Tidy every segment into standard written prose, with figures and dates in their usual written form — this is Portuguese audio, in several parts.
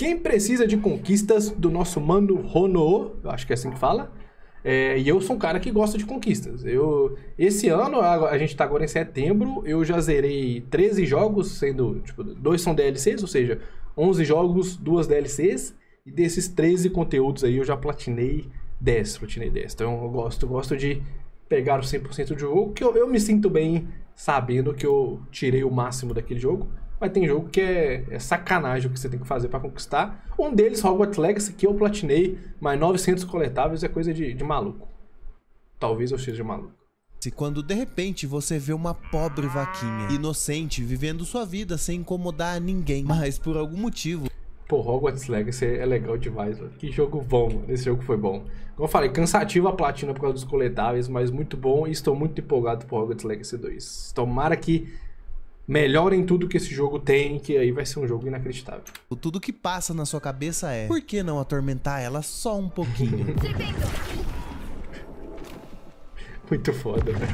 Quem precisa de conquistas do nosso mano Ronoo, eu acho que é assim que fala. E eu sou um cara que gosta de conquistas. Esse ano, a gente tá agora em setembro, eu já zerei 13 jogos, sendo, tipo, 2 são DLCs, ou seja, 11 jogos, 2 DLCs. E desses 13 conteúdos aí, eu já platinei 10. Então eu gosto de pegar o 100% do jogo, que eu me sinto bem sabendo que eu tirei o máximo daquele jogo. Mas tem jogo que é sacanagem o que você tem que fazer pra conquistar. Um deles, Hogwarts Legacy, que eu platinei, mas 900 coletáveis é coisa de maluco. Talvez eu seja maluco. Quando de repente você vê uma pobre vaquinha, inocente, vivendo sua vida sem incomodar ninguém, mas por algum motivo... Pô, Hogwarts Legacy é legal demais, mano. Que jogo bom, mano. Esse jogo foi bom. Como eu falei, cansativo a platina por causa dos coletáveis, mas muito bom e estou muito empolgado por Hogwarts Legacy 2. Tomara que melhorem tudo que esse jogo tem, que aí vai ser um jogo inacreditável. Tudo que passa na sua cabeça é: por que não atormentar ela só um pouquinho? Muito foda, né?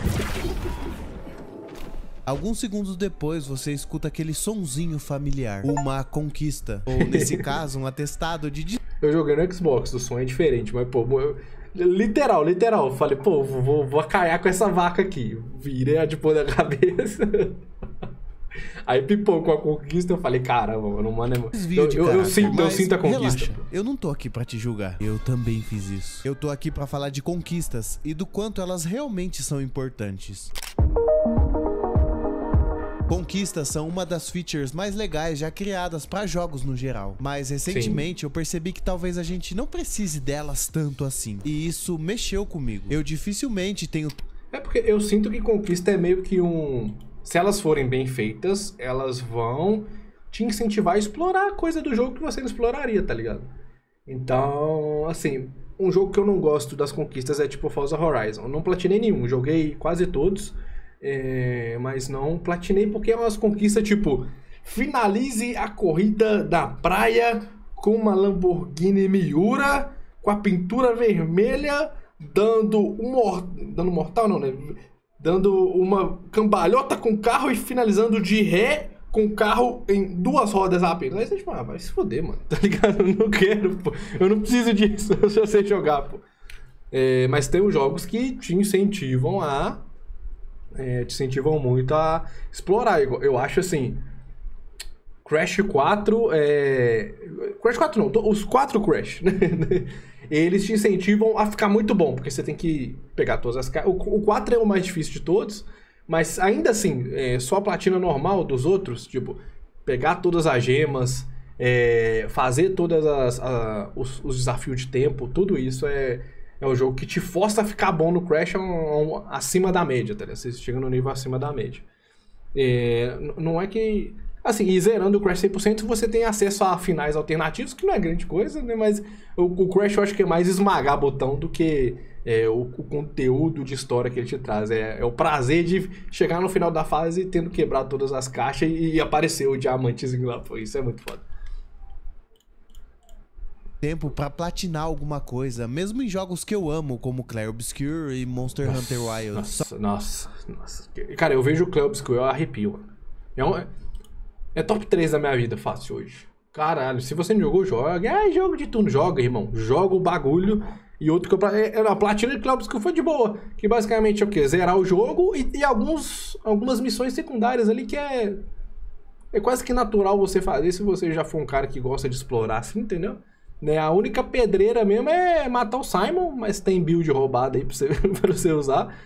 Alguns segundos depois, você escuta aquele sonzinho familiar. Uma conquista. Ou, nesse caso, um atestado de... Eu joguei no Xbox, o som é diferente, mas, pô... Literal. Falei, pô, vou acaiar com essa vaca aqui. Virei a de pôr na cabeça... Aí pipocou a conquista, eu falei, caramba, mano, eu sinto a conquista. Relaxa, eu não tô aqui pra te julgar. Eu também fiz isso. Eu tô aqui pra falar de conquistas e do quanto elas realmente são importantes. Conquistas são uma das features mais legais já criadas para jogos no geral, mas recentemente eu percebi que talvez a gente não precise delas tanto assim, e isso mexeu comigo. Eu dificilmente tenho... É porque eu sinto que conquista é meio que um... Se elas forem bem feitas, elas vão te incentivar a explorar a coisa do jogo que você não exploraria, tá ligado? Então, assim, um jogo que eu não gosto das conquistas é tipo Forza Horizon. Eu não platinei nenhum, joguei quase todos, mas não platinei porque é umas conquistas tipo: finalize a corrida da praia com uma Lamborghini Miura com a pintura vermelha dando mortal não, né? Dando uma cambalhota com o carro e finalizando de ré com o carro em 2 rodas apenas. Aí você tipo, vai se foder, mano, tá ligado? Eu não quero, pô. Eu não preciso disso, eu só sei jogar, pô. Mas tem os jogos que te incentivam muito a explorar. Eu acho assim, Crash 4, Crash 4 não, os 4 Crash, né? Eles te incentivam a ficar muito bom, porque você tem que pegar todas as... O 4 é o mais difícil de todos, mas ainda assim, só a platina normal dos outros, tipo, pegar todas as gemas, fazer todas os desafios de tempo, tudo isso é um jogo que te força a ficar bom no Crash acima da média, tá ligado? Você chega no nível acima da média. Não é que... Assim, e zerando o Crash 100%, você tem acesso a finais alternativos, que não é grande coisa, né? Mas o Crash eu acho que é mais esmagar botão do que o conteúdo de história que ele te traz. É o prazer de chegar no final da fase tendo quebrado todas as caixas e aparecer o diamantezinho lá. Pô, isso é muito foda. Tempo pra platinar alguma coisa, mesmo em jogos que eu amo, como Clair Obscur e Monster Hunter Wilds. Nossa. Cara, eu vejo o Clair Obscur, eu arrepio, mano. É top 3 da minha vida, fácil hoje. Caralho, se você não jogou, joga. Jogo de turno, joga, irmão. Joga o bagulho. E outro que a platina de Clair Obscur foi de boa. Que basicamente é o quê? Zerar o jogo e algumas missões secundárias ali que é quase que natural você fazer se você já for um cara que gosta de explorar assim, entendeu? A única pedreira mesmo é matar o Simon, mas tem build roubada aí pra você usar.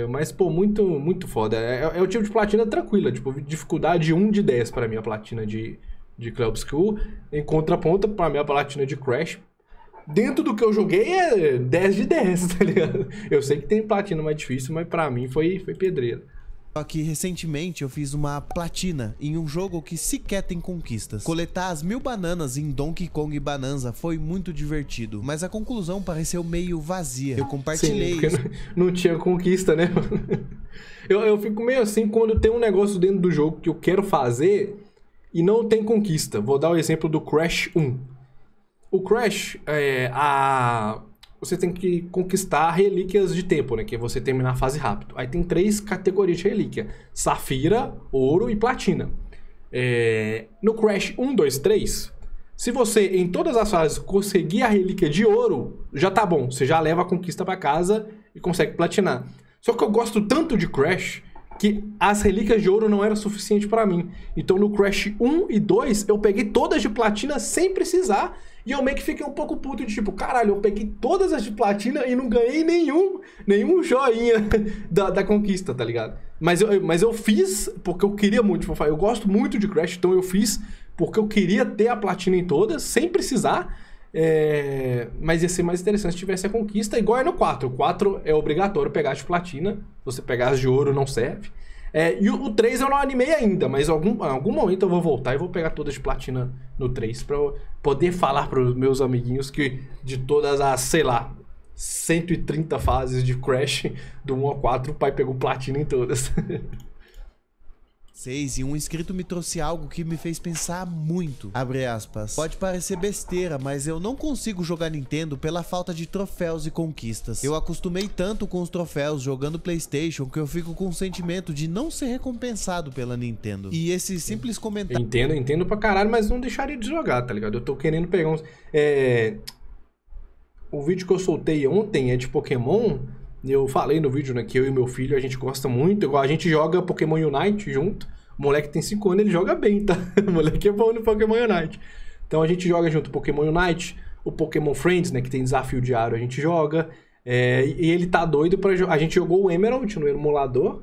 Mas, pô, muito foda. É o tipo de platina tranquila, tipo, dificuldade 1 de 10 pra mim, a platina de Clair Obscur. Em contraponto, pra mim, a platina de Crash. Dentro do que eu joguei é 10 de 10, tá ligado? Eu sei que tem platina mais difícil, mas pra mim foi pedreira. Só que recentemente eu fiz uma platina em um jogo que sequer tem conquistas. Coletar as 1000 bananas em Donkey Kong Bonanza foi muito divertido, mas a conclusão pareceu meio vazia. Eu compartilhei isso. Não tinha conquista, né? Eu fico meio assim quando tem um negócio dentro do jogo que eu quero fazer e não tem conquista. Vou dar o exemplo do Crash 1. O Crash, você tem que conquistar relíquias de tempo, né? Que é você terminar a fase rápido. Aí tem 3 categorias de relíquia: Safira, Ouro e Platina. No Crash 1, 2, 3, Se você, em todas as fases, conseguir a relíquia de ouro, já tá bom. Você já leva a conquista pra casa e consegue platinar. Só que eu gosto tanto de Crash que as relíquias de ouro não eram suficientes pra mim. Então no Crash 1 e 2, eu peguei todas de platina sem precisar. E eu meio que fiquei um pouco puto de tipo, caralho, eu peguei todas as de platina e não ganhei nenhum joinha da conquista, tá ligado? Mas eu fiz porque eu queria muito. Tipo, eu gosto muito de Crash, então eu fiz porque eu queria ter a platina em todas, sem precisar. Mas ia ser mais interessante se tivesse a conquista, igual é no 4. O 4 é obrigatório pegar as de platina. Se você pegar as de ouro, não serve. E o 3 eu não animei ainda, mas em algum momento eu vou voltar e vou pegar todas de platina no 3 pra eu poder falar pros meus amiguinhos que de todas as, sei lá, 130 fases de Crash do 1 ao 4, o pai pegou platina em todas. 6 e um inscrito me trouxe algo que me fez pensar muito. Abre aspas. Pode parecer besteira, mas eu não consigo jogar Nintendo pela falta de troféus e conquistas. Eu acostumei tanto com os troféus jogando PlayStation que eu fico com o sentimento de não ser recompensado pela Nintendo. E esse simples comentário... Entendo pra caralho, mas não deixaria de jogar, tá ligado? Eu tô querendo pegar uns... O vídeo que eu soltei ontem é de Pokémon. Eu falei no vídeo, né, que eu e meu filho, a gente gosta muito. Igual a gente joga Pokémon Unite junto. O moleque tem 5 anos, ele joga bem, tá? O moleque é bom no Pokémon Unite. Então a gente joga junto o Pokémon Unite, o Pokémon Friends, né, que tem desafio diário, a gente joga. E ele tá doido pra jogar. A gente jogou o Emerald no emulador.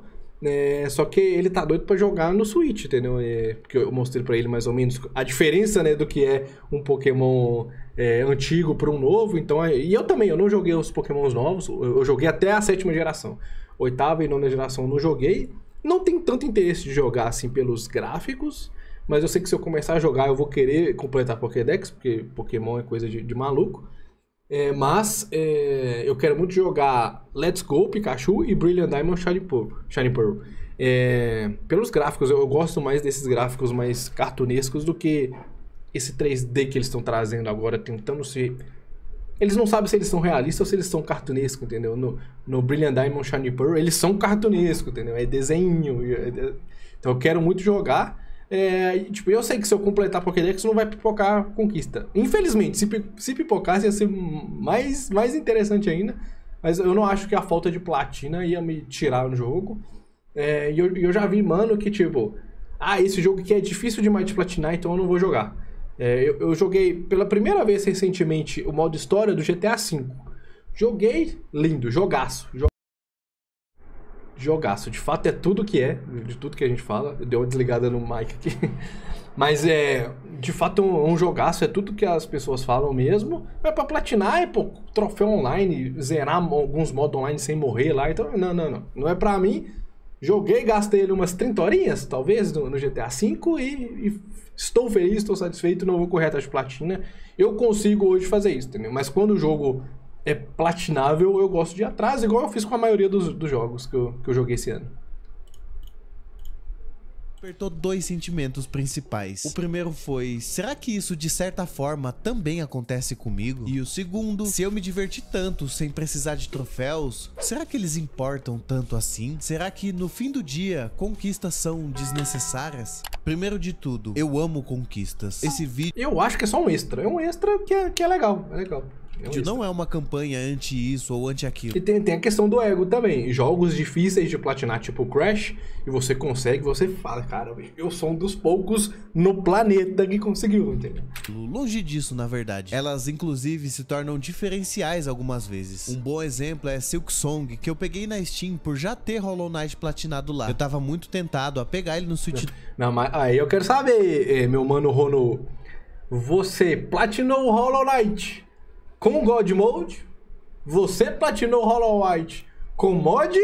Só que ele tá doido pra jogar no Switch, entendeu? Porque eu mostrei pra ele mais ou menos a diferença, né, do que é um Pokémon antigo pra um novo. Então, e eu também, eu não joguei os Pokémons novos, eu joguei até a 7ª geração. 8ª e 9ª geração eu não joguei. Não tenho tanto interesse de jogar assim pelos gráficos, mas eu sei que se eu começar a jogar eu vou querer completar Pokédex, porque Pokémon é coisa de maluco. Mas eu quero muito jogar Let's Go Pikachu e Brilliant Diamond Shining Pearl. Pelos gráficos, eu gosto mais desses gráficos mais cartunescos do que esse 3D que eles estão trazendo agora, tentando ser... Eles não sabem se eles são realistas ou se eles são cartunescos, entendeu? No Brilliant Diamond Shining Pearl, eles são cartunescos, entendeu? É desenho. Então eu quero muito jogar. Tipo, eu sei que se eu completar Pokédex não vai pipocar conquista. Infelizmente, se pipocasse ia ser mais interessante ainda. Mas eu não acho que a falta de platina ia me tirar no jogo. E eu já vi, mano, que tipo... esse jogo aqui é difícil demais de platinar, então eu não vou jogar. Eu joguei pela primeira vez recentemente o modo história do GTA V. Joguei, lindo, jogaço. Jogaço, de fato é tudo que de tudo que a gente fala. Deu uma desligada no mic aqui. Mas de fato um jogaço, é tudo que as pessoas falam mesmo. Mas pra platinar troféu online, zerar alguns modos online sem morrer lá. Então, não é pra mim. Joguei, gastei ali umas 30 horinhas, talvez, no GTA V e estou feliz, estou satisfeito, não vou correr atrás de platina. Eu consigo hoje fazer isso, entendeu? Mas quando o jogo é platinável, eu gosto de ir atrás, igual eu fiz com a maioria dos jogos que eu joguei esse ano. Despertou 2 sentimentos principais. O primeiro foi, será que isso de certa forma também acontece comigo? E o segundo, se eu me diverti tanto sem precisar de troféus, será que eles importam tanto assim? Será que no fim do dia, conquistas são desnecessárias? Primeiro de tudo, eu amo conquistas. Esse vídeo... Eu acho que é só um extra. É um extra que é legal. É legal. Não é uma campanha anti isso ou anti aquilo. E tem a questão do ego também. Jogos difíceis de platinar, tipo Crash, e você consegue, você fala, cara, eu sou um dos poucos no planeta que conseguiu, entendeu? Longe disso, na verdade. Elas, inclusive, se tornam diferenciais algumas vezes. Um bom exemplo é Silksong, que eu peguei na Steam por já ter Hollow Knight platinado lá. Eu tava muito tentado a pegar ele no Switch. Não, mas aí eu quero saber, meu mano Rono, você platinou o Hollow Knight com God Mode? Você platinou Hollow Knight com mod?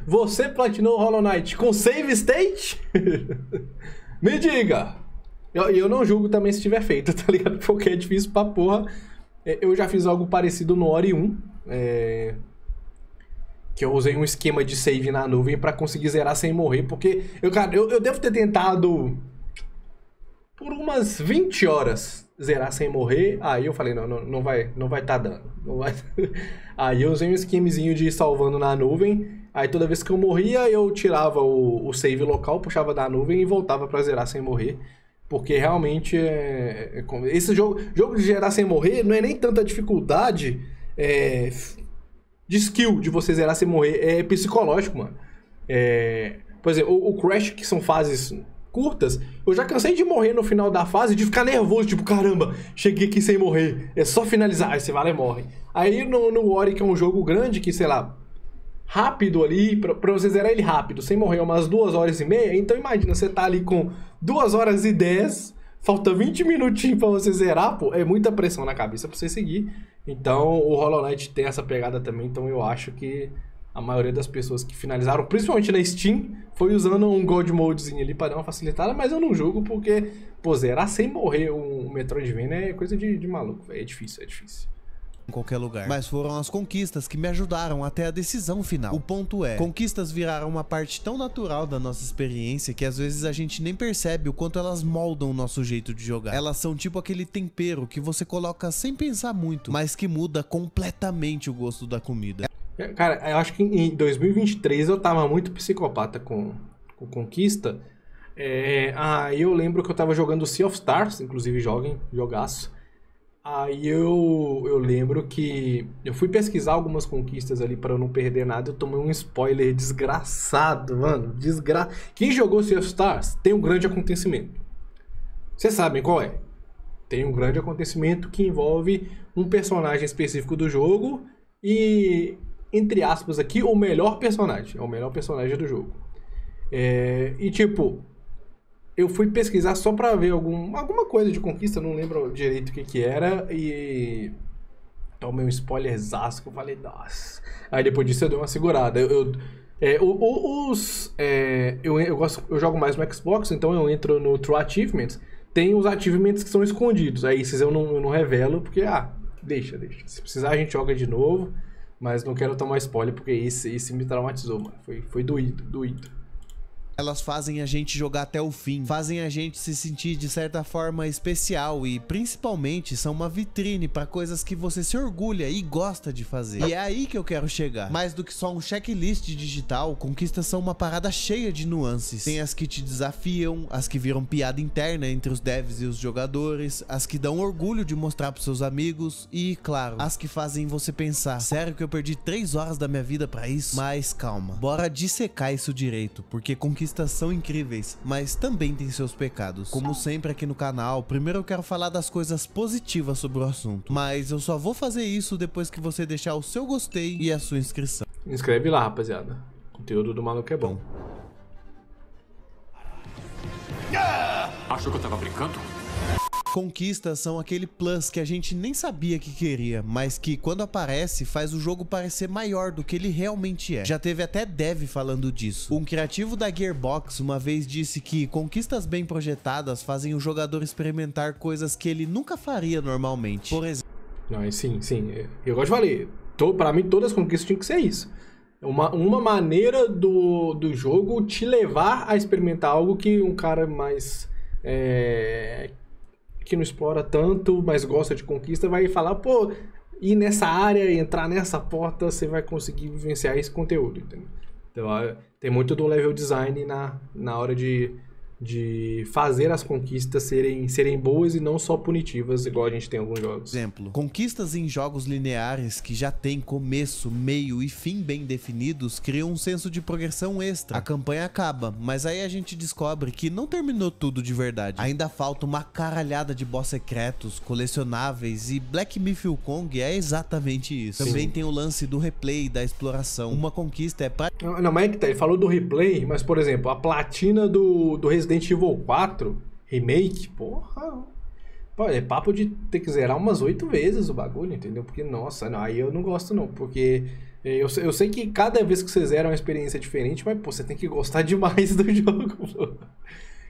Você platinou Hollow Knight com save state? Me diga! Eu não julgo também se tiver feito, tá ligado? Porque é difícil pra porra. Eu já fiz algo parecido no Ori 1. Que eu usei um esquema de save na nuvem pra conseguir zerar sem morrer. Porque, eu devo ter tentado por umas 20 horas zerar sem morrer. Aí eu falei, não vai tá dando. Não vai... Aí eu usei um esquemezinho de ir salvando na nuvem. Aí toda vez que eu morria, eu tirava o save local, puxava da nuvem e voltava pra zerar sem morrer. Porque realmente esse jogo de zerar sem morrer não é nem tanta dificuldade de skill de você zerar sem morrer, é psicológico, mano. Por exemplo, o Crash, que são fases curtas, eu já cansei de morrer no final da fase, de ficar nervoso, tipo, caramba, cheguei aqui sem morrer, é só finalizar, aí você vai lá e morre. Aí no Ori, que é um jogo grande, que sei lá, rápido ali, pra você zerar ele rápido, sem morrer umas 2h30, então imagina, você tá ali com 2h10, falta 20 minutinhos pra você zerar, pô, é muita pressão na cabeça pra você seguir. Então o Hollow Knight tem essa pegada também, então eu acho que a maioria das pessoas que finalizaram, principalmente na Steam, foi usando um God Modezinho ali pra dar uma facilitada, mas eu não julgo porque, pô, zerar sem morrer um Metroidvania é coisa de maluco, véio. É difícil. Em qualquer lugar. Mas foram as conquistas que me ajudaram até a decisão final. O ponto é, conquistas viraram uma parte tão natural da nossa experiência que às vezes a gente nem percebe o quanto elas moldam o nosso jeito de jogar. Elas são tipo aquele tempero que você coloca sem pensar muito, mas que muda completamente o gosto da comida. Cara, eu acho que em 2023 eu tava muito psicopata com conquista. Aí eu lembro que eu tava jogando Sea of Stars, inclusive jogaço. Aí eu lembro que eu fui pesquisar algumas conquistas ali pra eu não perder nada. Eu tomei um spoiler desgraçado, mano. Quem jogou Sea of Stars tem um grande acontecimento. Vocês sabem qual é? Tem um grande acontecimento que envolve um personagem específico do jogo e, entre aspas aqui, o melhor personagem. É o melhor personagem do jogo. E tipo, eu fui pesquisar só pra ver alguma coisa de conquista, não lembro direito o que era, e tomei um spoilerzaço que eu falei, nossa. Aí depois disso eu dei uma segurada. Eu jogo mais no Xbox, então eu entro no True Achievements. Tem os achievements que são escondidos. Aí esses eu não revelo, porque, deixa. Se precisar a gente joga de novo, mas não quero tomar spoiler, porque esse me traumatizou, mano. Foi doído. Elas fazem a gente jogar até o fim, fazem a gente se sentir de certa forma especial e principalmente são uma vitrine para coisas que você se orgulha e gosta de fazer. E é aí que eu quero chegar. Mais do que só um checklist digital, conquistas são uma parada cheia de nuances. Tem as que te desafiam, as que viram piada interna entre os devs e os jogadores, as que dão orgulho de mostrar pros seus amigos e, claro, as que fazem você pensar, sério que eu perdi 3 horas da minha vida pra isso? Mas calma, bora dissecar isso direito, porque conquistas são incríveis, mas também tem seus pecados. Como sempre aqui no canal, primeiro eu quero falar das coisas positivas sobre o assunto, mas eu só vou fazer isso depois que você deixar o seu gostei e a sua inscrição. Inscreve lá, rapaziada. O conteúdo do maluco é bom. Achou que eu tava brincando? Conquistas são aquele plus que a gente nem sabia que queria, mas que quando aparece faz o jogo parecer maior do que ele realmente é. Já teve até dev falando disso. Um criativo da Gearbox uma vez disse que conquistas bem projetadas fazem o jogador experimentar coisas que ele nunca faria normalmente. Por exemplo... Não, sim. Eu gosto de falar, pra mim todas as conquistas tinham que ser isso. Uma maneira do jogo te levar a experimentar algo que um cara mais... que não explora tanto, mas gosta de conquista, vai falar, pô, ir nessa área, entrar nessa porta, você vai conseguir vivenciar esse conteúdo, entendeu? Então, tem muito do level design na hora de fazer as conquistas serem boas e não só punitivas, igual a gente tem em alguns jogos. Exemplo, conquistas em jogos lineares que já tem começo, meio e fim bem definidos criam um senso de progressão extra. A campanha acaba, mas aí a gente descobre que não terminou tudo de verdade. Ainda falta uma caralhada de boss secretos, colecionáveis e Black Myth Wukong é exatamente isso. Sim. Também tem o lance do replay, da exploração. Uma conquista é pra... Não, mas é que tá, ele falou do replay, mas por exemplo, a platina do Resident Evil 4 Remake, porra, é papo de ter que zerar umas 8 vezes o bagulho, entendeu? Porque, nossa, não, aí eu não gosto não, porque eu sei que cada vez que você zera é uma experiência diferente, mas, pô, você tem que gostar demais do jogo, pô.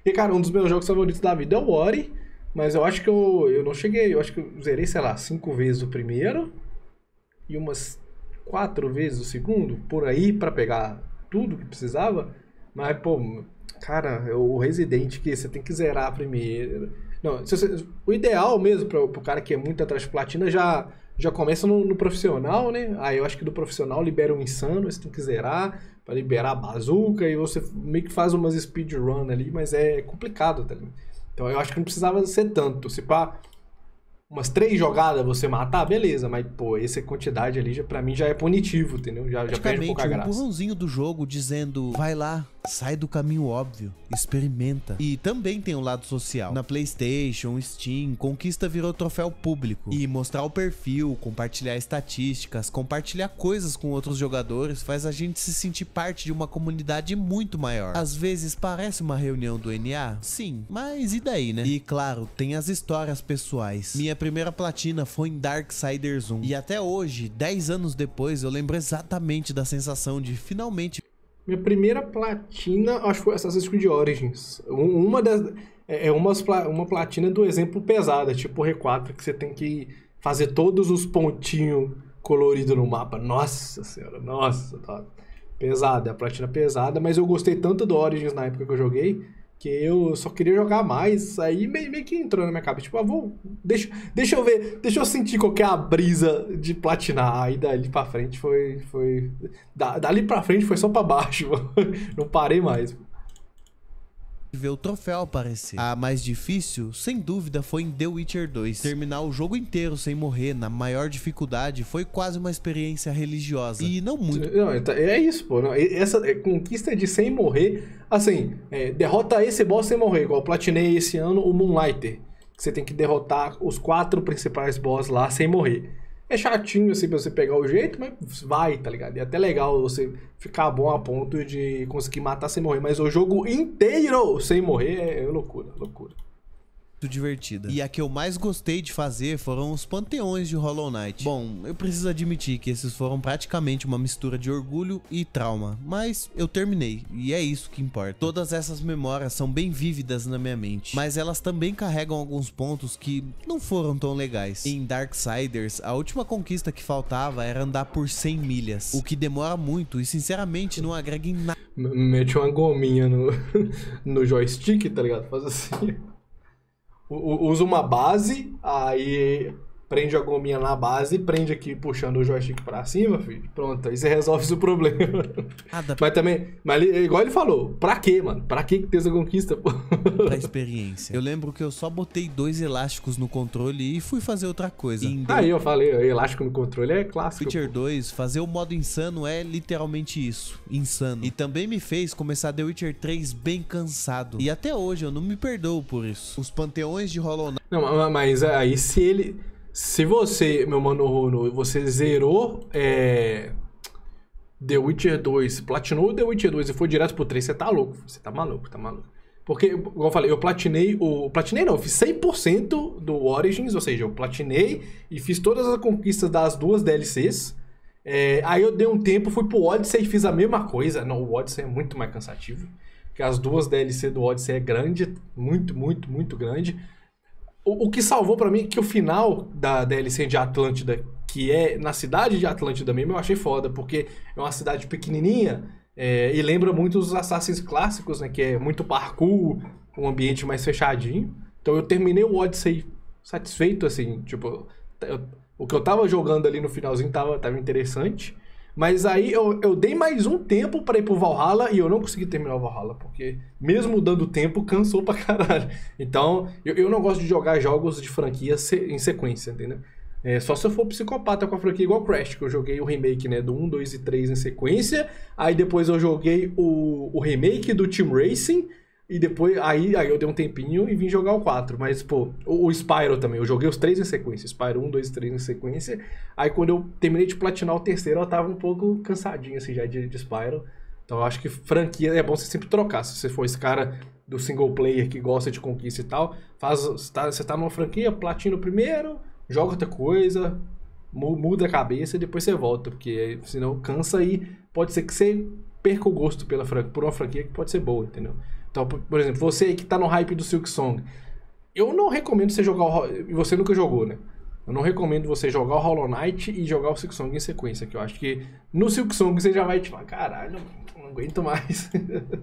E, cara, um dos meus jogos favoritos da vida é o Ori, mas eu acho que eu não cheguei, eu acho que eu zerei, sei lá, 5 vezes o primeiro e umas 4 vezes o segundo, por aí, pra pegar tudo que precisava, mas, pô... Cara, o Resident que você tem que zerar primeiro. Não, o ideal mesmo pro cara que é muito atrás de platina já começa no profissional, né? Aí eu acho que do profissional libera um insano, você tem que zerar pra liberar a bazuca e você meio que faz umas speedrun ali, mas é complicado, tá ligado? Então eu acho que não precisava ser tanto. Se pá, umas 3 jogadas você matar, beleza. Mas, pô, essa quantidade ali, pra mim, já é punitivo, entendeu? Já perde um pouco a graça. Empurrãozinho do jogo dizendo, vai lá, sai do caminho óbvio, experimenta. E também tem um lado social. Na PlayStation, Steam, conquista virou troféu público. E mostrar o perfil, compartilhar estatísticas, compartilhar coisas com outros jogadores faz a gente se sentir parte de uma comunidade muito maior. Às vezes parece uma reunião do NA? Sim, mas e daí, né? E claro, tem as histórias pessoais. Minha primeira platina foi em Darksiders 1. E até hoje, 10 anos depois, eu lembro exatamente da sensação de finalmente... Minha primeira platina, acho que foi Assassin's Creed Origins. Uma platina do exemplo pesada, tipo o R4, que você tem que fazer todos os pontinhos coloridos no mapa. Nossa senhora, nossa. Pesada, a platina pesada, mas eu gostei tanto do Origins na época que eu joguei, que eu só queria jogar mais, aí meio que entrou na minha cabeça, tipo, deixa eu ver, deixa eu sentir qual que é a brisa de platinar, aí dali pra frente dali pra frente foi só pra baixo, não parei mais. Ver o troféu aparecer. A mais difícil, sem dúvida, foi em The Witcher 2. Terminar o jogo inteiro sem morrer, na maior dificuldade, foi quase uma experiência religiosa. E não muito. Não, é isso, pô. Não, essa conquista de sem morrer, assim, derrota esse boss sem morrer, igual eu platinei esse ano o Moonlighter, que você tem que derrotar os 4 principais boss lá sem morrer. É chatinho, assim, pra você pegar o jeito, mas vai, tá ligado? É até legal você ficar bom a ponto de conseguir matar sem morrer. Mas o jogo inteiro sem morrer é loucura, loucura. Divertida. E a que eu mais gostei de fazer foram os panteões de Hollow Knight. Bom, eu preciso admitir que esses foram praticamente uma mistura de orgulho e trauma, mas eu terminei, e é isso que importa. Todas essas memórias são bem vívidas na minha mente, mas elas também carregam alguns pontos que não foram tão legais. Em Darksiders, a última conquista que faltava era andar por 100 milhas, o que demora muito e sinceramente não agrega em nada. Mete uma gominha no joystick, tá ligado? Faz assim... Usa uma base, aí prende a gominha na base e prende aqui puxando o joystick pra cima, filho. Pronto, aí você resolve o problema. Mas também, igual ele falou, pra quê, mano? Pra que ter essa conquista, pô? Pra experiência. Eu lembro que eu só botei 2 elásticos no controle e fui fazer outra coisa. Aí eu falei, elástico no controle é clássico. Witcher 2, fazer o modo insano é literalmente isso, insano. E também me fez começar The Witcher 3 bem cansado. E até hoje eu não me perdoo por isso. Os panteões de Hollow Knight... Não, mas aí se você, meu mano Rono, você zerou The Witcher 2, platinou The Witcher 2 e foi direto pro 3, você tá louco. Você tá maluco, tá maluco. Porque, como eu falei, eu platinei não, eu fiz 100% do Origins, ou seja, eu platinei e fiz todas as conquistas das 2 DLCs. Aí eu dei um tempo, fui pro Odyssey e fiz a mesma coisa. Não, o Odyssey é muito mais cansativo. Porque as 2 DLC do Odyssey é grande, muito, muito, muito grande. O que salvou pra mim é que o final da DLC de Atlântida, que é na cidade de Atlântida mesmo, eu achei foda, porque é uma cidade pequenininha e lembra muito os Assassins clássicos, né, que é muito parkour, um ambiente mais fechadinho. Então eu terminei o Odyssey satisfeito, assim, tipo, o que eu tava jogando ali no finalzinho tava interessante. Mas aí eu dei mais um tempo pra ir pro Valhalla e eu não consegui terminar o Valhalla, porque mesmo dando tempo, cansou pra caralho. Então, eu não gosto de jogar jogos de franquia em sequência, entendeu? Só se eu for psicopata com a franquia igual Crash, que eu joguei o remake, né, do 1, 2 e 3 em sequência, aí depois eu joguei o remake do Team Racing, e depois, aí eu dei um tempinho e vim jogar o 4. Mas, pô, o Spyro também. Eu joguei os 3 em sequência. Spyro 1, 2 e 3 em sequência. Aí quando eu terminei de platinar o terceiro, eu tava um pouco cansadinho, assim, já de Spyro. Então eu acho que franquia é bom você sempre trocar. Se você for esse cara do single player que gosta de conquista e tal, você tá numa franquia, platina o primeiro, joga outra coisa, muda a cabeça e depois você volta. Porque senão cansa e pode ser que você perca o gosto por uma franquia que pode ser boa, entendeu? Então, por exemplo, você aí que tá no hype do Silksong, eu não recomendo você jogar e você nunca jogou, né? Eu não recomendo você jogar o Hollow Knight e jogar o Silksong em sequência, que eu acho que no Silksong você já vai tipo, caralho, não aguento mais.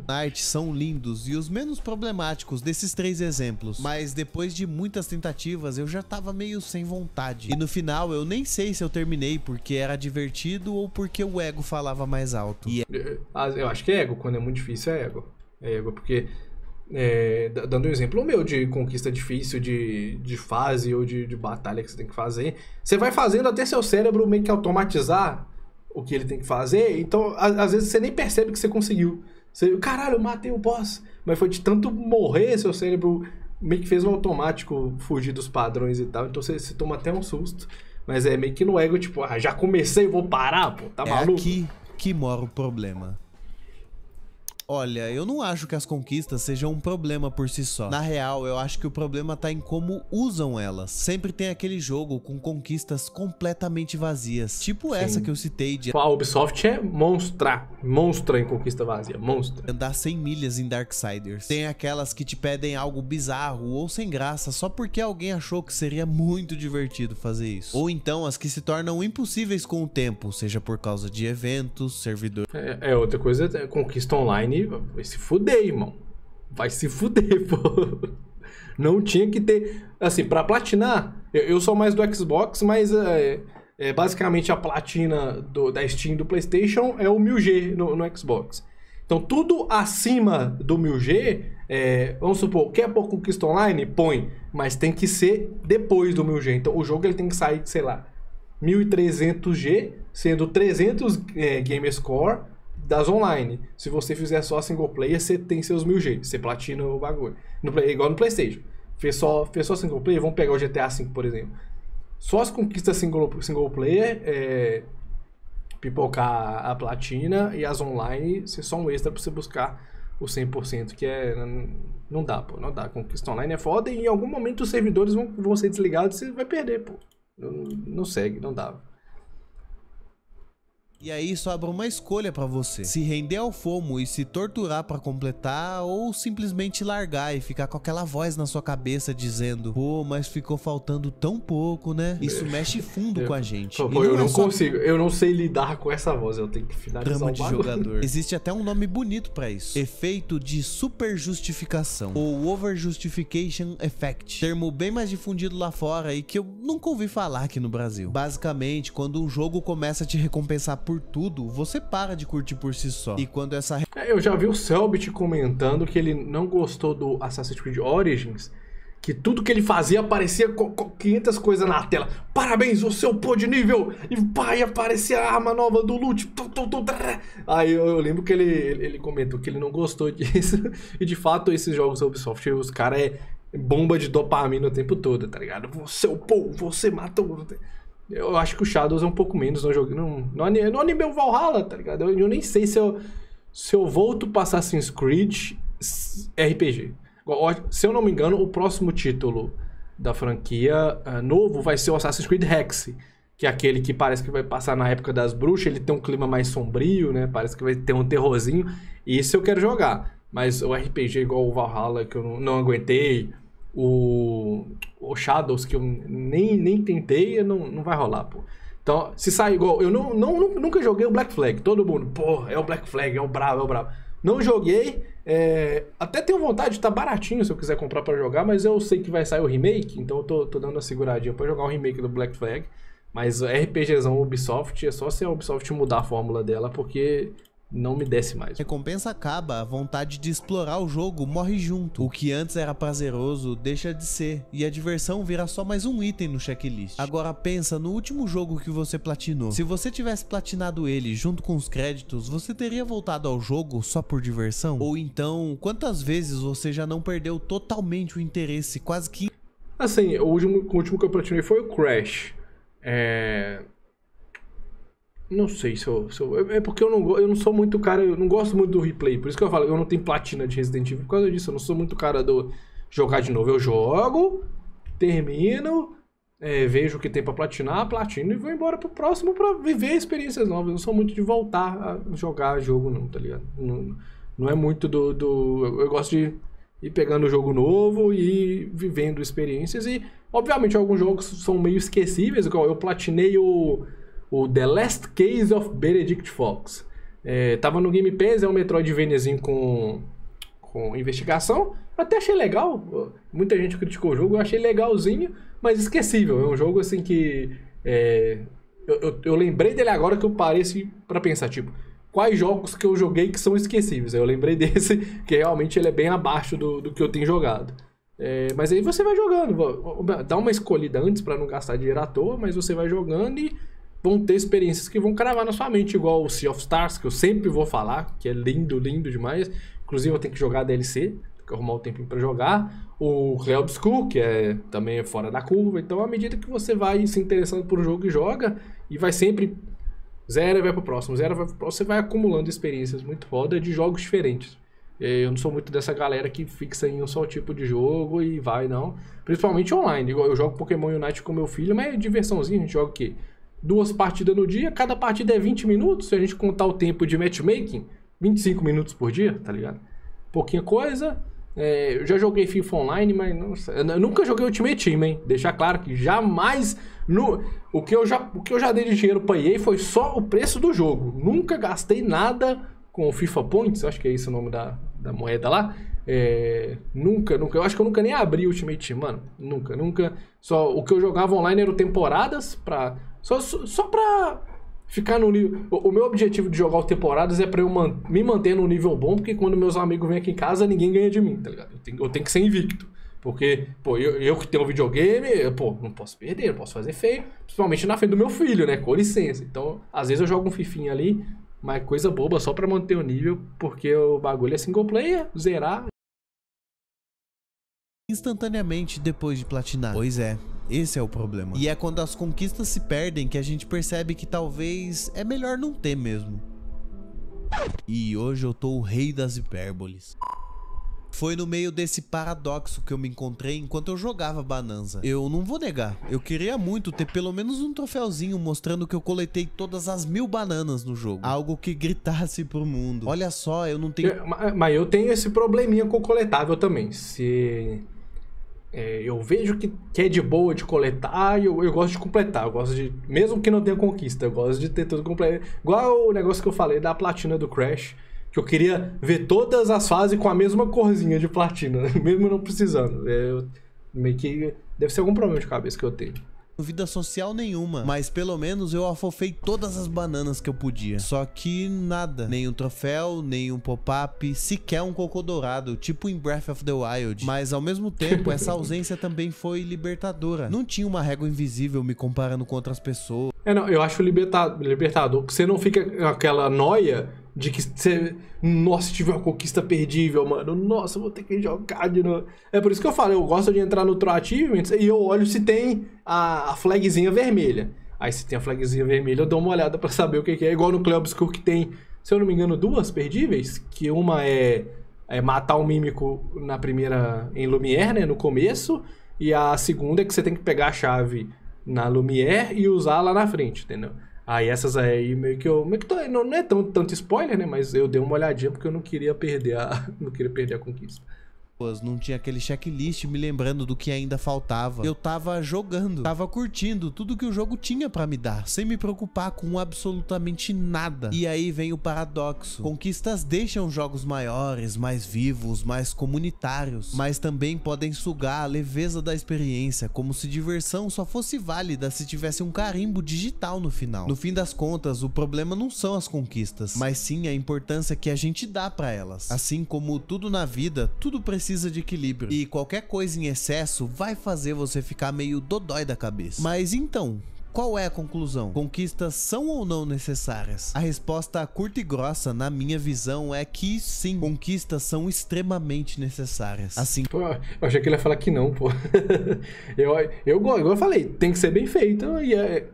Knight são lindos e os menos problemáticos desses 3 exemplos, mas depois de muitas tentativas eu já tava meio sem vontade. E no final eu nem sei se eu terminei porque era divertido ou porque o ego falava mais alto. Eu acho que é ego, quando é muito difícil é ego. Porque Dando um exemplo meu de conquista difícil, de fase ou de batalha que você tem que fazer, você vai fazendo até seu cérebro meio que automatizar o que ele tem que fazer, então às vezes você nem percebe que você conseguiu. Caralho, eu matei o boss, mas foi de tanto morrer, seu cérebro meio que fez um automático fugir dos padrões e tal, então você toma até um susto, mas é meio que no ego, tipo, já comecei, vou parar, pô, tá maluco? É aqui que mora o problema. Olha, eu não acho que as conquistas sejam um problema por si só. Na real, eu acho que o problema tá em como usam elas. Sempre tem aquele jogo com conquistas completamente vazias. Tipo essa que eu citei de a Ubisoft é monstra em conquista vazia, monstra. Andar 100 milhas em Darksiders. Tem aquelas que te pedem algo bizarro ou sem graça só porque alguém achou que seria muito divertido fazer isso. Ou então as que se tornam impossíveis com o tempo, seja por causa de eventos, servidores... Outra coisa é conquista online. Vai se fuder, irmão. Vai se fuder, pô. Não tinha que ter... Assim, pra platinar, eu sou mais do Xbox, mas basicamente a platina da Steam do PlayStation é o 1000G no Xbox. Então, tudo acima do 1000G, vamos supor, quer pôr conquista online? Põe. Mas tem que ser depois do 1000G. Então, o jogo ele tem que sair, sei lá, 1300G, sendo 300 Gamerscore das online. Se você fizer só single player, você tem seus 1000G. Você platina o bagulho. Igual no PlayStation. Fez só single player, vamos pegar o GTA V, por exemplo. Só as conquistas single player, pipocar a platina, e as online, ser só um extra pra você buscar o 100%, que não dá, pô. Não dá. Conquista online é foda e em algum momento os servidores vão ser desligados e você vai perder, pô. Não segue, não dá. E aí sobra uma escolha pra você: se render ao FOMO e se torturar pra completar, ou simplesmente largar e ficar com aquela voz na sua cabeça dizendo: pô, mas ficou faltando tão pouco, né? Isso mexe fundo com a gente. Pô, eu não consigo, eu não sei lidar com essa voz, eu tenho que finalizar drama o de bagulho. jogador. Existe até um nome bonito pra isso: efeito de super justificação, ou over justification effect, termo bem mais difundido lá fora e que eu nunca ouvi falar aqui no Brasil. Basicamente, quando um jogo começa a te recompensar por tudo, você para de curtir por si só. E quando essa... Eu já vi o Selbit comentando que ele não gostou do Assassin's Creed Origins, que tudo que ele fazia aparecia 500 coisas na tela. Parabéns, você upou de nível! E pá, e aparecia a arma nova do loot. Aí eu lembro que ele comentou que ele não gostou disso. E de fato, esses jogos da Ubisoft, os caras bomba de dopamina o tempo todo, tá ligado? Você upou, você matou... Eu acho que o Shadows é um pouco menos no jogo. Não animei o Valhalla, tá ligado? Eu nem sei se eu volto pra Assassin's Creed RPG. Se eu não me engano, o próximo título da franquia novo vai ser o Assassin's Creed Hex, que é aquele que parece que vai passar na época das bruxas. Ele tem um clima mais sombrio, né? Parece que vai ter um terrorzinho. E isso eu quero jogar. Mas o RPG igual o Valhalla, que eu não aguentei... O Shadows, que eu nem tentei, não vai rolar, pô. Então, se sair igual... Eu nunca joguei o Black Flag. Todo mundo, pô, é o Black Flag, é o brabo, é o brabo. Não joguei. Até tenho vontade, tá baratinho se eu quiser comprar pra jogar, mas eu sei que vai sair o remake, então eu tô dando uma seguradinha pra jogar o remake do Black Flag. Mas o RPGzão Ubisoft, é só se a Ubisoft mudar a fórmula dela, porque... não me desce mais. Recompensa acaba, a vontade de explorar o jogo morre junto. O que antes era prazeroso deixa de ser, e a diversão vira só mais um item no checklist. Agora pensa no último jogo que você platinou. Se você tivesse platinado ele junto com os créditos, você teria voltado ao jogo só por diversão? Ou então, quantas vezes você já não perdeu totalmente o interesse, quase que... Assim, o último que eu platinei foi o Crash. Não sei se eu... É porque eu não sou muito cara... Eu não gosto muito do replay. Por isso que eu falo, eu não tenho platina de Resident Evil. Por causa disso, eu não sou muito cara do jogar de novo. Eu jogo, termino, vejo o que tem pra platinar, platino e vou embora pro próximo pra viver experiências novas. Eu não sou muito de voltar a jogar jogo não, tá ligado? Não é muito Eu gosto de ir pegando o jogo novo e vivendo experiências. E, obviamente, alguns jogos são meio esquecíveis. Igual eu platinei o The Last Case of Benedict Fox. Tava no Game Pass, é um Metroidvaniazinho com investigação. Até achei legal. Muita gente criticou o jogo, eu achei legalzinho, mas esquecível. É um jogo assim que... eu lembrei dele agora que eu parei assim, pra pensar, tipo... quais jogos que eu joguei que são esquecíveis. Aí eu lembrei desse, que realmente ele é bem abaixo do que eu tenho jogado. Mas aí você vai jogando, dá uma escolhida antes pra não gastar dinheiro à toa, mas você vai jogando e vão ter experiências que vão cravar na sua mente, igual o Sea of Stars, que eu sempre vou falar, que é lindo, lindo demais. Inclusive eu tenho que jogar a DLC, tenho que arrumar um tempinho pra jogar. O Clair Obscur, que também é fora da curva. Então, à medida que você vai se interessando por um jogo e joga, e vai sempre zero e vai pro próximo, zero e vai pro próximo, você vai acumulando experiências muito foda de jogos diferentes. Eu não sou muito dessa galera que fixa em um só tipo de jogo e vai, não. Principalmente online. Eu jogo Pokémon Unite com meu filho, mas é diversãozinha. A gente joga o quê? 2 partidas no dia, cada partida é 20 minutos. Se a gente contar o tempo de matchmaking, 25 minutos por dia, tá ligado? Pouquinha coisa. Eu já joguei FIFA Online, mas nossa, eu nunca joguei Ultimate Team, hein? Deixar claro que jamais... O que eu já dei de dinheiro pra EA foi só o preço do jogo. Nunca gastei nada com o FIFA Points, acho que é esse o nome da moeda lá. Nunca. Eu acho que eu nunca nem abri o Ultimate Team, mano. Nunca. Só o que eu jogava online eram temporadas pra... Só pra ficar no nível... O meu objetivo de jogar o temporadas é pra eu me manter no nível bom, porque quando meus amigos vêm aqui em casa, ninguém ganha de mim, tá ligado? Eu tenho que ser invicto. Porque, pô, eu que tenho um videogame, não posso perder, não posso fazer feio. Principalmente na frente do meu filho, né? Com licença. Então, às vezes eu jogo um fifinha ali, mas coisa boba só pra manter o nível, porque o bagulho é single player, zerar. Instantaneamente depois de platinar. Pois é, esse é o problema. E é quando as conquistas se perdem que a gente percebe que talvez é melhor não ter mesmo. E hoje eu tô o rei das hipérboles. Foi no meio desse paradoxo que eu me encontrei enquanto eu jogava Bananza. Eu não vou negar, eu queria muito ter pelo menos um troféuzinho mostrando que eu coletei todas as 1000 bananas no jogo. Algo que gritasse pro mundo: olha só, eu não tenho... Mas eu tenho esse probleminha com o coletável também. Eu vejo que é de boa de coletar, eu gosto de completar. Eu gosto de... Mesmo que não tenha conquista, eu gosto de ter tudo completo. Igual o negócio que eu falei da platina do Crash, que eu queria ver todas as fases com a mesma corzinha de platina, mesmo não precisando. Meio que deve ser algum problema de cabeça que eu tenho. Vida social nenhuma, mas pelo menos eu afofei todas as bananas que eu podia. Só que nada, nenhum troféu, nenhum pop-up, sequer um cocô dourado, tipo em Breath of the Wild. Mas ao mesmo tempo, essa ausência também foi libertadora. Não tinha uma régua invisível me comparando com outras pessoas. Não, eu acho libertador que você não fica com aquela noia de que você... Nossa, tive uma conquista perdível, mano. Nossa, eu vou ter que jogar de novo. É por isso que eu falo, eu gosto de entrar no True Achievements e eu olho se tem a flagzinha vermelha. Aí se tem a flagzinha vermelha, eu dou uma olhada pra saber o que é. Igual no Clair Obscur que tem, se eu não me engano, 2 perdíveis. Que uma é matar o mímico na primeira... Em Lumière, né? No começo. E a segunda é que você tem que pegar a chave na Lumière e usar lá na frente, entendeu? Aí essas aí meio que não é tanto spoiler, né? Mas eu dei uma olhadinha porque eu não queria perder a conquista. Não tinha aquele checklist me lembrando do que ainda faltava. Eu tava jogando, tava curtindo tudo que o jogo tinha pra me dar, sem me preocupar com absolutamente nada. E aí vem o paradoxo. Conquistas deixam jogos maiores, mais vivos, mais comunitários, mas também podem sugar a leveza da experiência, como se diversão só fosse válida se tivesse um carimbo digital no final. No fim das contas, o problema não são as conquistas, mas sim a importância que a gente dá pra elas. Assim como tudo na vida, tudo precisa de equilíbrio, e qualquer coisa em excesso vai fazer você ficar meio dodói da cabeça. Mas então, qual é a conclusão? Conquistas são ou não necessárias? A resposta curta e grossa, na minha visão, é que sim, conquistas são extremamente necessárias. Assim... Pô, eu achei que ele ia falar que não, pô. Igual eu falei, tem que ser bem feito, e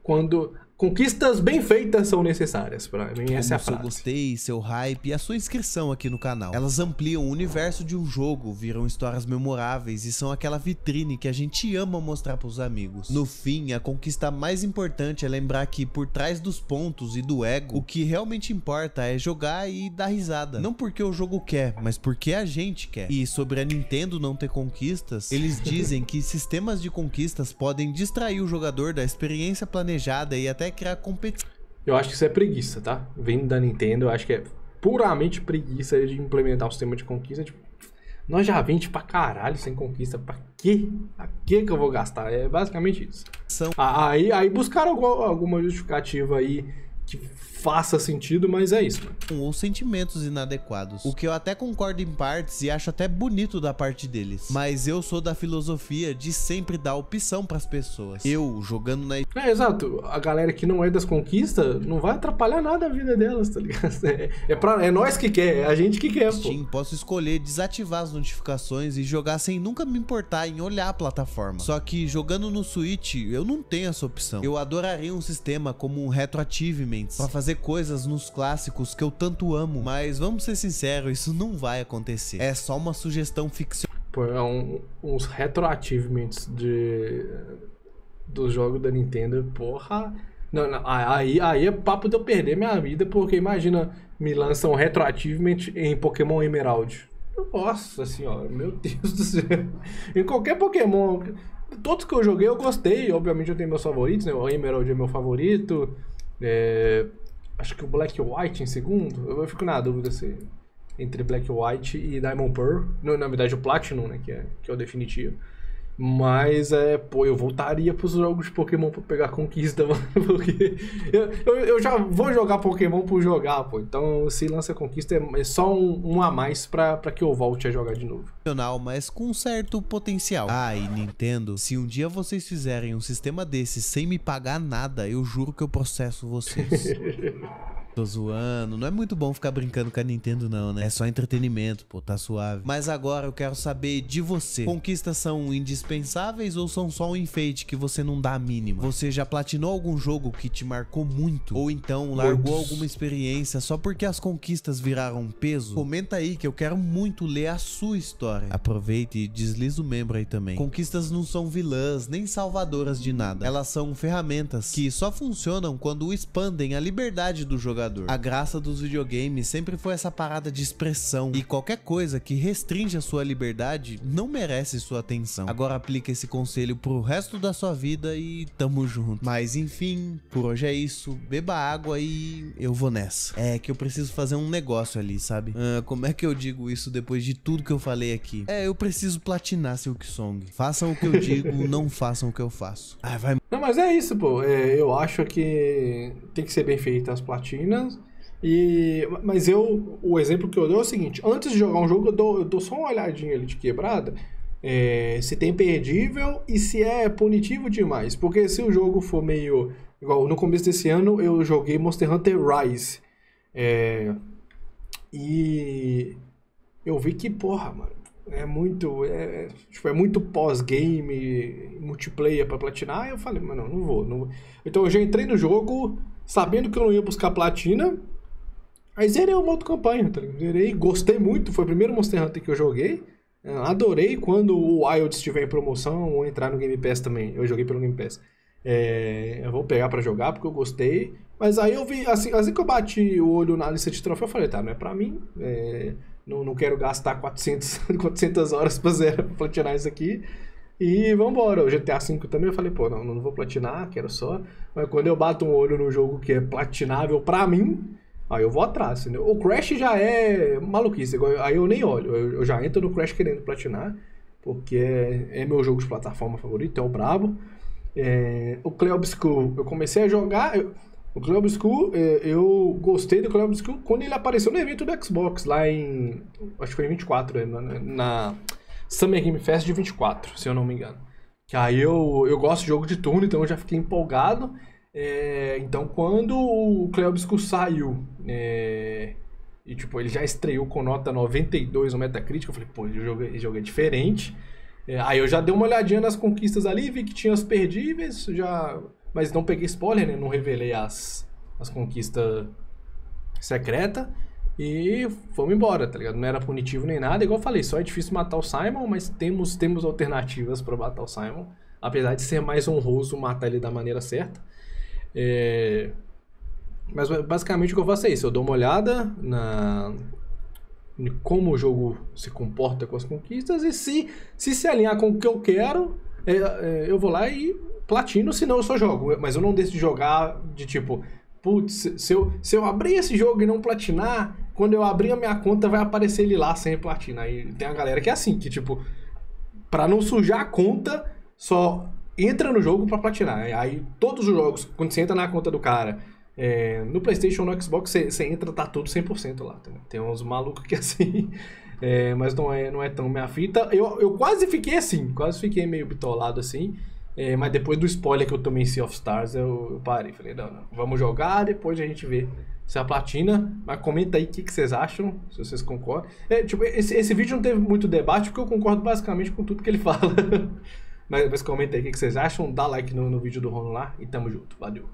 quando... Conquistas bem feitas são necessárias, pra mim essa é a frase. Seu gostei, seu hype e a sua inscrição aqui no canal. Elas ampliam o universo de um jogo, viram histórias memoráveis e são aquela vitrine que a gente ama mostrar pros amigos. No fim, a conquista mais importante é lembrar que por trás dos pontos e do ego, o que realmente importa é jogar e dar risada. Não porque o jogo quer, mas porque a gente quer. E sobre a Nintendo não ter conquistas, eles dizem que sistemas de conquistas podem distrair o jogador da experiência planejada e até criar competição. Eu acho que isso é preguiça, tá? Vindo da Nintendo, eu acho que é puramente preguiça de implementar o sistema de conquista. Tipo, nós já vende pra caralho sem conquista. Pra quê? Pra quê que eu vou gastar? É basicamente isso. Aí buscaram alguma justificativa aí que faça sentido, mas é isso, mano. Ou sentimentos inadequados. O que eu até concordo em partes e acho até bonito da parte deles. Mas eu sou da filosofia de sempre dar opção pras pessoas. Eu, jogando na... Exato. A galera que não é das conquistas não vai atrapalhar nada a vida delas, tá ligado? É nós que quer, é a gente que quer, Steam, pô. posso escolher desativar as notificações e jogar sem nunca me importar em olhar a plataforma. Só que jogando no Switch, eu não tenho essa opção. Eu adoraria um sistema como um Retro Achievements pra fazer coisas nos clássicos que eu tanto amo, mas vamos ser sinceros, isso não vai acontecer. É só uma sugestão ficcional. Pô, é uns retro achievements dos jogos da Nintendo, porra. Não, aí é papo de eu perder minha vida, porque imagina, me lançam um retro achievement em Pokémon Emerald. Nossa senhora, meu Deus do céu. Em qualquer Pokémon, todos que eu joguei eu gostei, obviamente eu tenho meus favoritos, né? O Emerald é meu favorito. Acho que o Black White em segundo. Eu fico na dúvida se entre Black White e Diamond Pearl. Não, na verdade o Platinum, né? Que é o definitivo. Mas pô, eu voltaria pros jogos de Pokémon pra pegar conquista, mano. Porque eu já vou jogar Pokémon por jogar, pô. Então se lança conquista é só um a mais pra que eu volte a jogar de novo. Mas com um certo potencial. Ah, e Nintendo, se um dia vocês fizerem um sistema desse sem me pagar nada, eu juro que eu processo vocês. Tô zoando, não é muito bom ficar brincando com a Nintendo não, né? É só entretenimento, pô, tá suave. Mas agora eu quero saber de você. Conquistas são indispensáveis ou são só um enfeite que você não dá a mínima? Você já platinou algum jogo que te marcou muito? Ou então largou alguma experiência só porque as conquistas viraram um peso? Comenta aí que eu quero muito ler a sua história. Aproveite e desliza o membro aí também. Conquistas não são vilãs nem salvadoras de nada. Elas são ferramentas que só funcionam quando expandem a liberdade do jogador. A graça dos videogames sempre foi essa parada de expressão, e qualquer coisa que restringe a sua liberdade não merece sua atenção. Agora aplica esse conselho pro resto da sua vida e tamo junto. Mas enfim, por hoje é isso. Beba água e eu vou nessa. É que eu preciso fazer um negócio ali, sabe? Como é que eu digo isso depois de tudo que eu falei aqui? Eu preciso platinar Silksong. Façam o que eu digo, não façam o que eu faço. Não, mas é isso, pô. Eu acho que tem que ser bem feita as platinas. Mas o exemplo que eu dou é o seguinte: antes de jogar um jogo, eu dou só uma olhadinha ali de quebrada, se tem perdível e se é punitivo demais. Porque se o jogo for meio... Igual no começo desse ano eu joguei Monster Hunter Rise. E eu vi que, porra, mano, é muito pós-game, multiplayer pra platinar. E eu falei, mano, não vou. Então eu já entrei no jogo sabendo que eu não ia buscar platina. Aí zerei o modo campanha, tá ligado? Zerei, gostei muito, foi o primeiro Monster Hunter que eu joguei. Adorei quando o Wild estiver em promoção ou entrar no Game Pass também. Eu joguei pelo Game Pass. Eu vou pegar pra jogar porque eu gostei. Mas aí eu vi, assim que eu bati o olho na lista de troféu, eu falei, tá, não é pra mim. Não quero gastar 400 horas pra platinar isso aqui. E vambora. O GTA V também eu falei, pô, não vou platinar, quero só. Mas quando eu bato um olho no jogo que é platinável pra mim, aí eu vou atrás, entendeu? O Crash já é maluquice, aí eu nem olho. Eu já entro no Crash querendo platinar, porque é meu jogo de plataforma favorito, é o brabo. O Clay Obscur, eu comecei a jogar... O Clay Obscur, eu gostei do Clay Obscur quando ele apareceu no evento do Xbox, lá em... Acho que foi em 24, na Summer Game Fest de 24, se eu não me engano. Que aí eu gosto de jogo de turno, então eu já fiquei empolgado. Então quando o Clay Obscur saiu, e tipo, ele já estreou com nota 92 no Metacritic, eu falei, pô, esse jogo é diferente. Aí eu já dei uma olhadinha nas conquistas ali, vi que tinha as perdíveis, mas não peguei spoiler, né? Não revelei as conquistas secretas. E fomos embora, tá ligado? Não era punitivo nem nada. Igual eu falei, só é difícil matar o Simon, mas temos alternativas pra matar o Simon. Apesar de ser mais honroso matar ele da maneira certa. Mas basicamente o que eu faço é isso. Eu dou uma olhada em como o jogo se comporta com as conquistas. E se alinhar com o que eu quero, eu vou lá e platino, senão eu só jogo. Mas eu não deixo de jogar de tipo... Putz, se eu abrir esse jogo e não platinar, quando eu abrir a minha conta vai aparecer ele lá sem platina. Aí tem a galera que é assim, que tipo, pra não sujar a conta, só entra no jogo pra platinar. Aí todos os jogos, quando você entra na conta do cara, No PlayStation, no Xbox, você entra, tá tudo 100% lá. Tá? Tem uns malucos que assim... mas não é tão minha fita. Eu quase fiquei assim, quase fiquei meio bitolado assim. Mas depois do spoiler que eu tomei em Sea of Stars, eu parei. Falei, não, vamos jogar, depois a gente vê se é a platina. Mas comenta aí o que vocês acham, se vocês concordam. Tipo, esse vídeo não teve muito debate, porque eu concordo basicamente com tudo que ele fala. Mas comenta aí o que vocês acham, dá like no vídeo do Rono lá e tamo junto. Valeu.